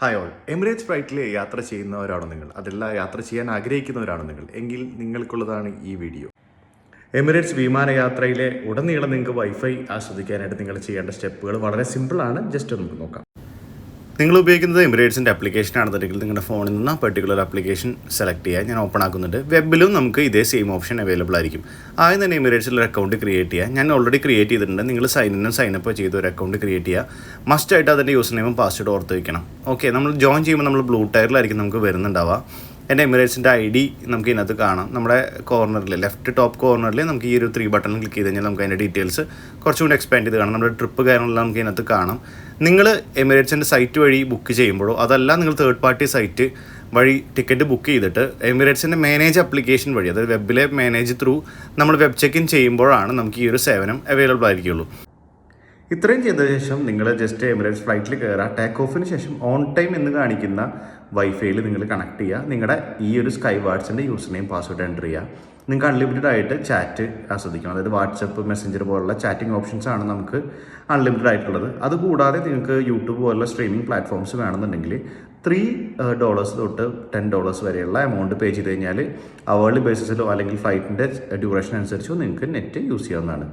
Hi all. Emirates ഫ്ലൈറ്റിൽ യാത്ര ചെയ്യുന്നവരാണോ നിങ്ങൾ? അതല്ല, യാത്ര ചെയ്യാൻ ആഗ്രഹിക്കുന്നവരാണോ നിങ്ങൾ? എങ്കിൽ നിങ്ങൾക്കുള്ളതാണ് ഈ വീഡിയോ. എമിറേറ്റ്സ് വിമാനയാത്രയിലെ ഉടനീളം നിങ്ങൾക്ക് വൈഫൈ ആസ്വദിക്കാനായിട്ട് നിങ്ങൾ ചെയ്യേണ്ട സ്റ്റെപ്പുകൾ വളരെ സിമ്പിളാണ്. ജസ്റ്റ് നമുക്ക് നോക്കാം. നിങ്ങൾ ഉപയോഗിക്കുന്നത് എമിറേറ്റ്സിൻ്റെ ആപ്ലിക്കേഷൻ ആണെന്നുണ്ടെങ്കിൽ നിങ്ങളുടെ ഫോണിൽ നിന്ന് പെർട്ടിക്കുലർ ആപ്ലിക്കേഷൻ സെലക്ട് ചെയ്യുക. ഞാൻ ഓപ്പൺ ആക്കുന്നുണ്ട്. വെബിലും നമുക്ക് ഇതേ സെയിം ഓപ്ഷൻ അവൈലബിൾ ആയിരിക്കും. ആദ്യം തന്നെ എമിറേറ്റ്സിൽ ഒരു അക്കൗണ്ട് ക്രിയേറ്റ് ചെയ്യുക. ഞാൻ ഓൾറെഡി ക്രിയേറ്റ് ചെയ്തിട്ടുണ്ട്. നിങ്ങൾ സൈനപ്പ് ചെയ്ത് ഒരു അക്കൗണ്ട് ക്രിയേറ്റ് ചെയ്യുക. മസ്റ്റായിട്ട് അതിൻ്റെ യൂസർ നെയിമും പാസ്വേഡ് ഓർത്ത് വയ്ക്കണം. ഓക്കെ, നമ്മൾ ജോയിൻ ചെയ്യുമ്പോൾ നമ്മൾ ബ്ലൂ ടയറിലായിരിക്കും നമുക്ക് വരുന്നുണ്ടാവുക. എൻ്റെ എമിറേറ്റ്സിൻ്റെ ID നമുക്ക് ഇതിനകത്ത് കാണാം. നമ്മുടെ കോർണറിൽ ലെഫ്റ്റ് ടോപ്പ് കോർണറിൽ നമുക്ക് ഈ ഒരു 3 ബട്ടൺ ക്ലിക്ക് ചെയ്ത് കഴിഞ്ഞാൽ നമുക്ക് അതിൻ്റെ ഡീറ്റെയിൽസ് കുറച്ചും കൂടി എക്സ്പാൻഡ് ചെയ്ത് കാണാം. നമ്മുടെ ട്രിപ്പ് കാര്യങ്ങളെല്ലാം നമുക്ക് ഇതിനകത്ത് കാണാം. നിങ്ങൾ എമിറേറ്റ്സിൻ്റെ സൈറ്റ് വഴി ബുക്ക് ചെയ്യുമ്പോഴോ അതല്ല നിങ്ങൾ തേർഡ് പാർട്ടി സൈറ്റ് വഴി ടിക്കറ്റ് ബുക്ക് ചെയ്തിട്ട് എമിറേറ്റ്സിൻ്റെ മാനേജ് ആപ്ലിക്കേഷൻ വഴി, അതായത് വെബിലെ മാനേജ് ത്രൂ നമ്മൾ വെബ് ചെക്ക് ഇൻ ചെയ്യുമ്പോഴാണ് നമുക്ക് ഈ ഒരു സേവനം അവൈലബിൾ ആയിരിക്കുള്ളൂ. ഇത്രയും ചെയ്ത ശേഷം നിങ്ങൾ ജസ്റ്റ് എമിറേറ്റ്സ് ഫ്ലൈറ്റിൽ കയറുക. ടേക്ക് ഓഫിന് ശേഷം ഓൺ ടൈം എന്ന് കാണിക്കുന്ന വൈഫൈയിൽ നിങ്ങൾ കണക്ട് ചെയ്യുക. നിങ്ങളുടെ ഈ ഒരു സ്കൈ വാട്സിൻ്റെ യൂസർ നെയിം പാസ്വേഡ് എൻ്റർ ചെയ്യുക. നിങ്ങൾക്ക് അൺലിമിറ്റഡ് ആയിട്ട് ചാറ്റ് ആസ്വദിക്കണം. അതായത് വാട്സപ്പ്, മെസ്സഞ്ചർ പോലുള്ള ചാറ്റിംഗ് ഓപ്ഷൻസ് ആണ് നമുക്ക് അൺലിമിറ്റഡ് ആയിട്ടുള്ളത്. അതുകൂടാതെ നിങ്ങൾക്ക് യൂട്യൂബ് പോലുള്ള സ്ട്രീമിംഗ് പ്ലാറ്റ്ഫോംസ് വേണമെന്നുണ്ടെങ്കിൽ $3 തൊട്ട് $10 വരെയുള്ള എമൗണ്ട് പേ ചെയ്ത് കഴിഞ്ഞാൽ അവേർലി ബേസിസിലോ അല്ലെങ്കിൽ ഫ്ലൈറ്റിൻ്റെ ഡ്യൂറേഷൻ അനുസരിച്ചോ നിങ്ങൾക്ക് നെറ്റ് യൂസ് ചെയ്യാവുന്നതാണ്.